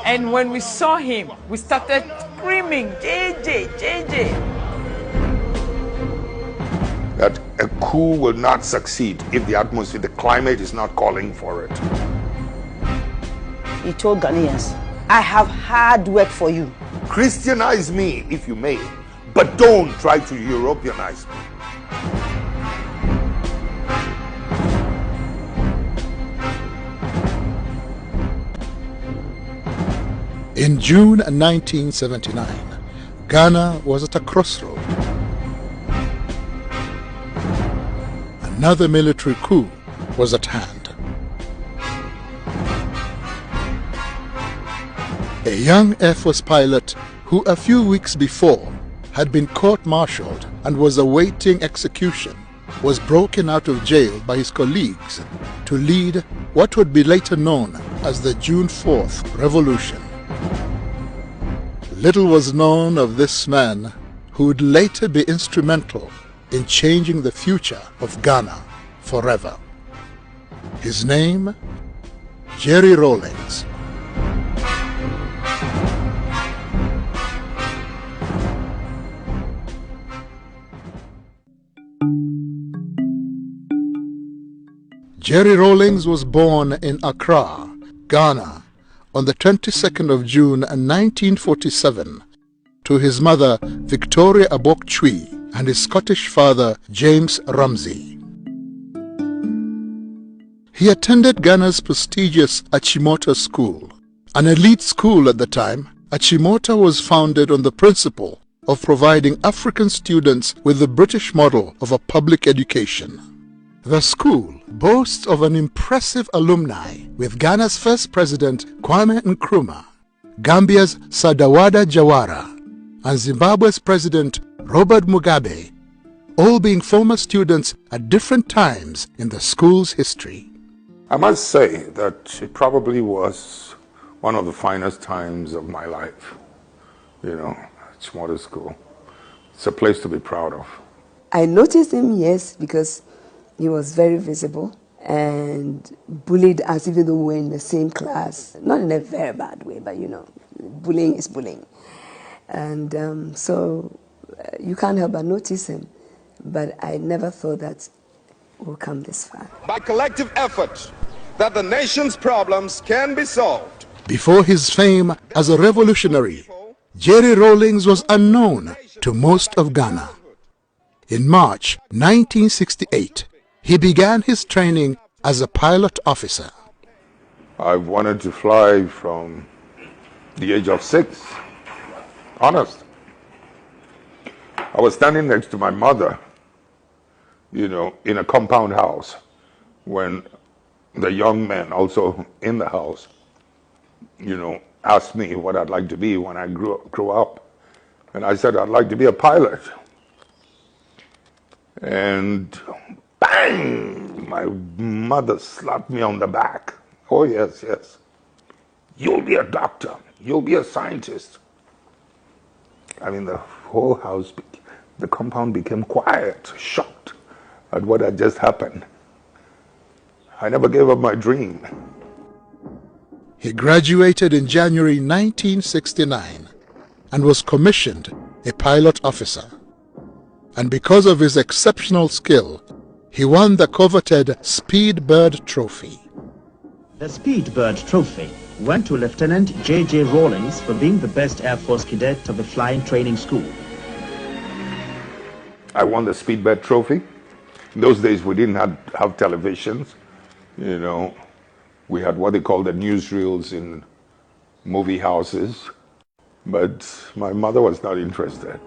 And when we saw him, we started screaming, JJ, JJ. That a coup will not succeed if the atmosphere, the climate is not calling for it. He told Ghanaians, I have hard work for you. Christianize me if you may, but don't try to Europeanize me. In June 1979, Ghana was at a crossroad. Another military coup was at hand. A young Air Force pilot who a few weeks before had been court-martialed and was awaiting execution was broken out of jail by his colleagues to lead what would be later known as the June 4th Revolution. Little was known of this man who would later be instrumental in changing the future of Ghana forever. His name, Jerry Rawlins. Jerry Rawlins was born in Accra, Ghana, on the 22nd of June 1947 to his mother Victoria Abok-Chui and his Scottish father James Ramsey. He attended Ghana's prestigious Achimota School. An elite school at the time, Achimota was founded on the principle of providing African students with the British model of a public education. The school boasts of an impressive alumni with Ghana's first president Kwame Nkrumah, Gambia's Sadawada Jawara, and Zimbabwe's president Robert Mugabe, all being former students at different times in the school's history. I must say that it probably was one of the finest times of my life. You know, it's modern school. It's a place to be proud of. I noticed him, yes, because he was very visible and bullied us even though we were in the same class. Not in a very bad way, but you know, bullying is bullying. And so you can't help but notice him. But I never thought that we'll come this far. By collective effort, that the nation's problems can be solved. Before his fame as a revolutionary, Jerry Rawlins was unknown to most of Ghana. In March 1968, he began his training as a pilot officer. I've wanted to fly from the age of 6. Honest. I was standing next to my mother, you know, in a compound house when the young men also in the house, you know, asked me what I'd like to be when I grew up. And I said, I'd like to be a pilot. And bang! My mother slapped me on the back. Oh, yes, yes. You'll be a doctor. You'll be a scientist. I mean, the whole house, the compound became quiet, shocked at what had just happened. I never gave up my dream. He graduated in January 1969 and was commissioned a pilot officer. And because of his exceptional skill, he won the coveted Speedbird Trophy. The Speedbird Trophy went to Lieutenant J.J. Rawlins for being the best Air Force cadet of the flying training school. I won the Speedbird Trophy. In those days, we didn't have televisions. You know, we had what they call the newsreels in movie houses. But my mother was not interested.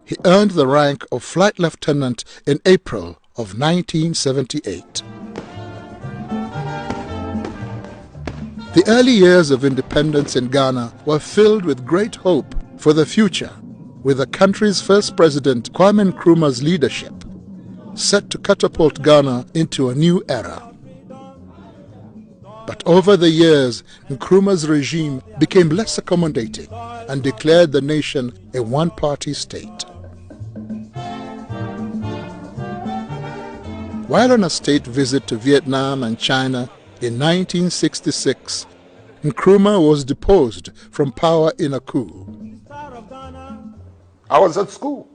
He earned the rank of Flight Lieutenant in April of 1978. The early years of independence in Ghana were filled with great hope for the future, with the country's first president Kwame Nkrumah's leadership set to catapult Ghana into a new era. But over the years, Nkrumah's regime became less accommodating and declared the nation a one-party state. While on a state visit to Vietnam and China in 1966, Nkrumah was deposed from power in a coup. I was at school.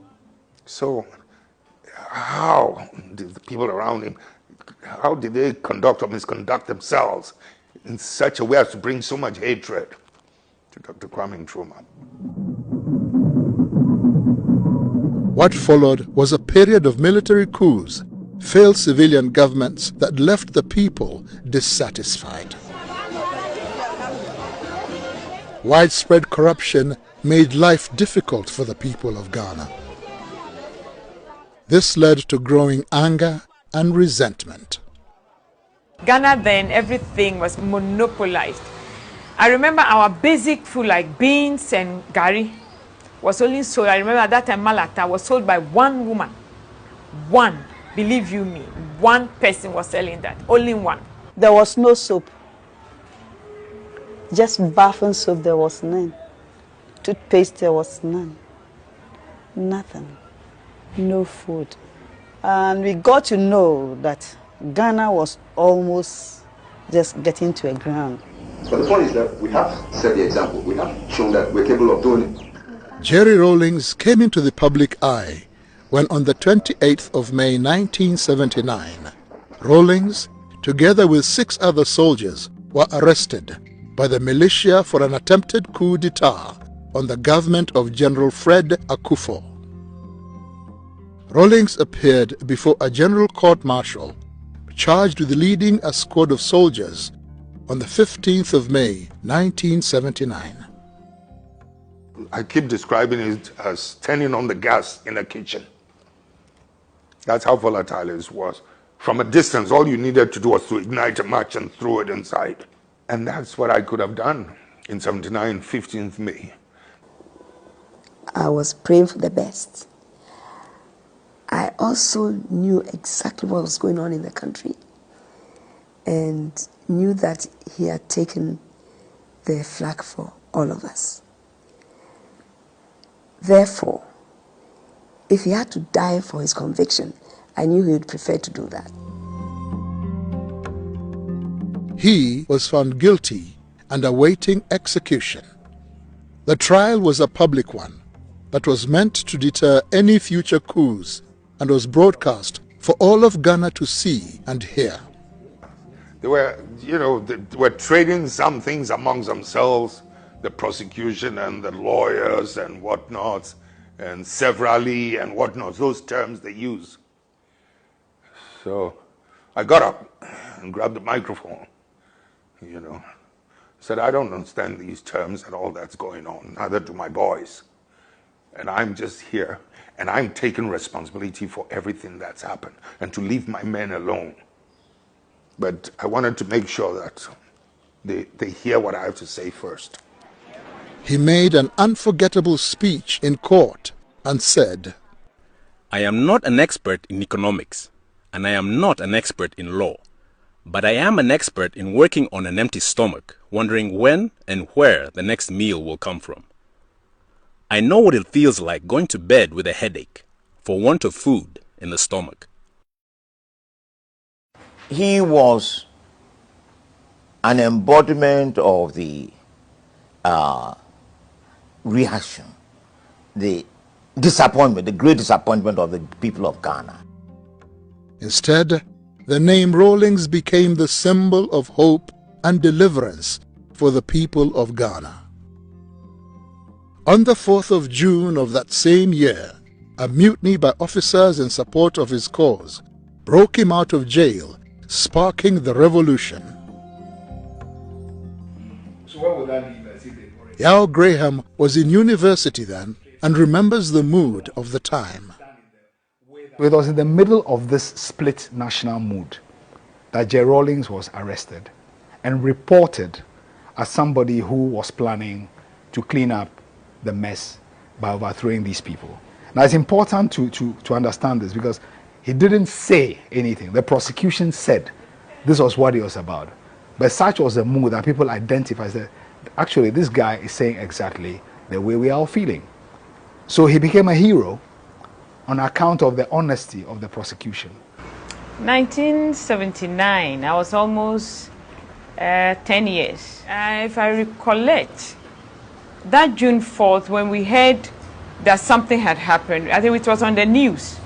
So how did the people around him, how did they conduct or misconduct themselves in such a way as to bring so much hatred to Dr. Kwame Nkrumah? What followed was a period of military coups, failed civilian governments that left the people dissatisfied. Widespread corruption made life difficult for the people of Ghana. This led to growing anger and resentment. Ghana then, everything was monopolized. I remember our basic food like beans and gari was only sold. I remember at that time Malata was sold by one woman. One, believe you me, one person was selling that, only one. There was no soap. Just bath and soap, there was none. Toothpaste, there was none. Nothing. No food. And we got to know that Ghana was almost just getting to a ground. But the point is that we have set the example. We have shown that we're capable of doing it. Jerry Rawlins came into the public eye when on the 28th of May 1979, Rawlins, together with 6 other soldiers, were arrested by the militia for an attempted coup d'etat on the government of General Fred Akufo. Rawlins appeared before a general court-martial charged with leading a squad of soldiers on the 15th of May 1979. I keep describing it as turning on the gas in a kitchen. That's how volatile it was. From a distance, all you needed to do was to ignite a match and throw it inside. And that's what I could have done in 79, 15th May. I was praying for the best. I also knew exactly what was going on in the country and knew that he had taken the flag for all of us. Therefore, if he had to die for his conviction, I knew he would prefer to do that. He was found guilty and awaiting execution. The trial was a public one that was meant to deter any future coups and was broadcast for all of Ghana to see and hear. They were, they were trading some things amongst themselves, the prosecution and the lawyers and whatnot, and severally and whatnot, those terms they use. So I got up and grabbed the microphone, said, I don't understand these terms and all that's going on, neither do my boys. And I'm just here, and I'm taking responsibility for everything that's happened, and to leave my men alone. But I wanted to make sure that they hear what I have to say first. He made an unforgettable speech in court and said, I am not an expert in economics, and I am not an expert in law, but I am an expert in working on an empty stomach, wondering when and where the next meal will come from. I know what it feels like going to bed with a headache for want of food in the stomach. He was an embodiment of the reaction, the disappointment, the great disappointment of the people of Ghana. Instead, the name Rawlins became the symbol of hope and deliverance for the people of Ghana. On the 4th of June of that same year, a mutiny by officers in support of his cause broke him out of jail, sparking the revolution. So what would that leave us if they were? Yao Graham was in university then and remembers the mood of the time. It was in the middle of this split national mood that Jerry Rawlins was arrested and reported as somebody who was planning to clean up the mess by overthrowing these people. Now it's important to understand this because he didn't say anything. The prosecution said this was what it was about. But such was the mood that people identified that actually this guy is saying exactly the way we are all feeling. So he became a hero on account of the honesty of the prosecution. 1979, I was almost 10 years. If I recollect, that June 4th, when we heard that something had happened, I think it was on the news.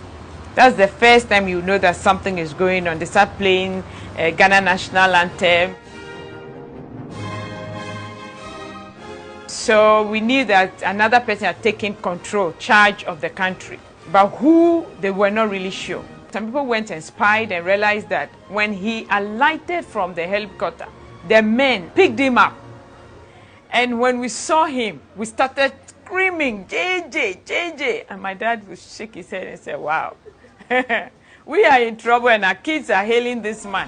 That's the first time you know that something is going on. They start playing Ghana national anthem. So we knew that another person had taken charge of the country. But who, they were not really sure. Some people went and spied and realized that when he alighted from the helicopter, the men picked him up. And when we saw him, we started screaming, JJ, JJ. And my dad would shake his head and say, wow, we are in trouble and our kids are hailing this man.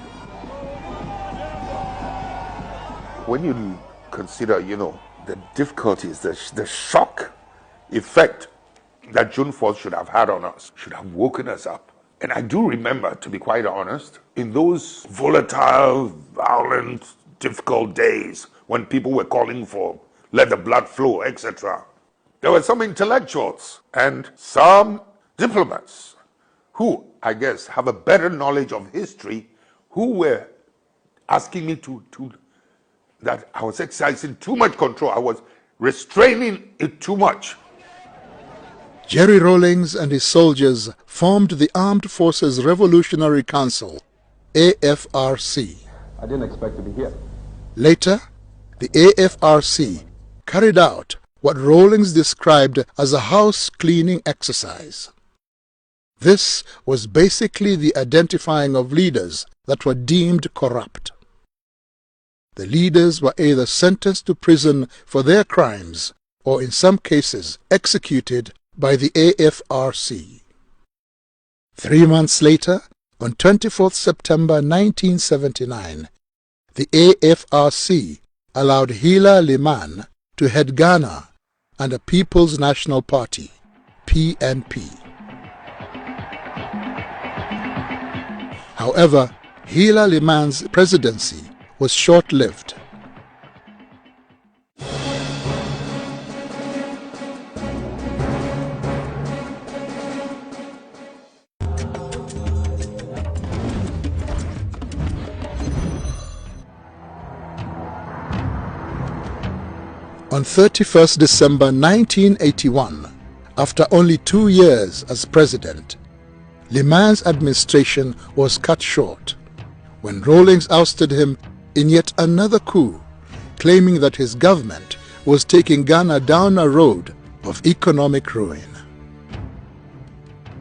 When you consider, the difficulties, the shock effect that June 4th should have had on us, should have woken us up. And I do remember, to be quite honest, in those volatile, violent, difficult days when people were calling for let the blood flow, etc., there were some intellectuals and some diplomats who, I guess, have a better knowledge of history, who were asking me that I was exercising too much control. I was restraining it too much. Jerry Rawlins and his soldiers formed the Armed Forces Revolutionary Council, AFRC. I didn't expect to be here. Later, the AFRC carried out what Rawlins described as a house cleaning exercise. This was basically the identifying of leaders that were deemed corrupt. The leaders were either sentenced to prison for their crimes or in some cases executed by the AFRC. 3 months later, on 24th September 1979, the AFRC allowed Hila Liman to head Ghana and the People's National Party, PNP. However, Hila Liman's presidency was short-lived. On 31st December 1981, after only 2 years as president, Liman's administration was cut short when Rawlins ousted him in yet another coup, claiming that his government was taking Ghana down a road of economic ruin.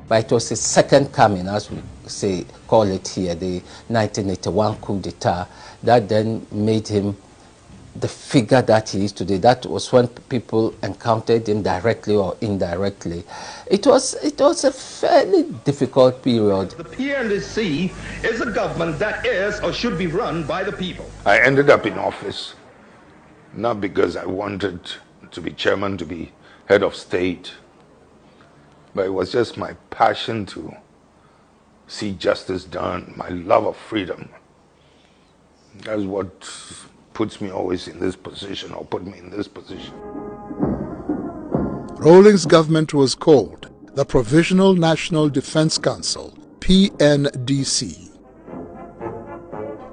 But it was his second coming, as we call it here, the 1981 coup d'etat, that then made him the figure that he is today. That was when people encountered him directly or indirectly. It was a fairly difficult period. The PNDC is a government that is or should be run by the people. I ended up in office not because I wanted to be chairman, to be head of state, but it was just my passion to see justice done, my love of freedom. That's what puts me always in this position, or put me in this position. Rawlins' government was called the Provisional National Defense Council, PNDC.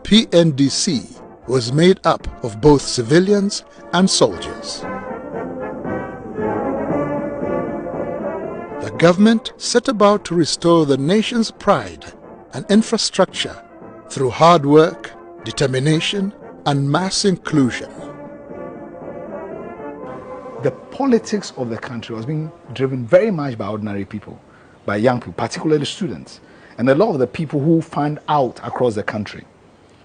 PNDC was made up of both civilians and soldiers. The government set about to restore the nation's pride and infrastructure through hard work, determination, and mass inclusion. The politics of the country was being driven very much by ordinary people, by young people, particularly students, and a lot of the people who fanned out across the country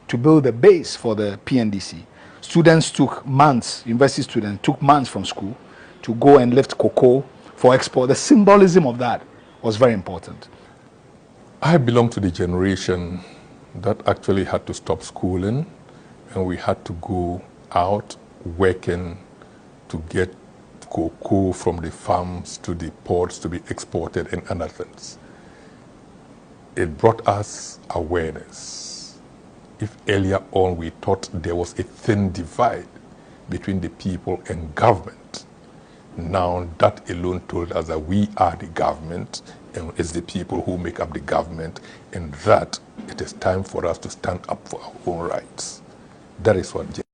to build a base for the PNDC. Students took months, university students took months from school to go and lift cocoa for export. The symbolism of that was very important. I belong to the generation that actually had to stop schooling, and we had to go out working to get cocoa from the farms to the ports to be exported and other things. It brought us awareness. If earlier on we thought there was a thin divide between the people and government, now that alone told us that we are the government and it's the people who make up the government, and that it is time for us to stand up for our own rights. That is what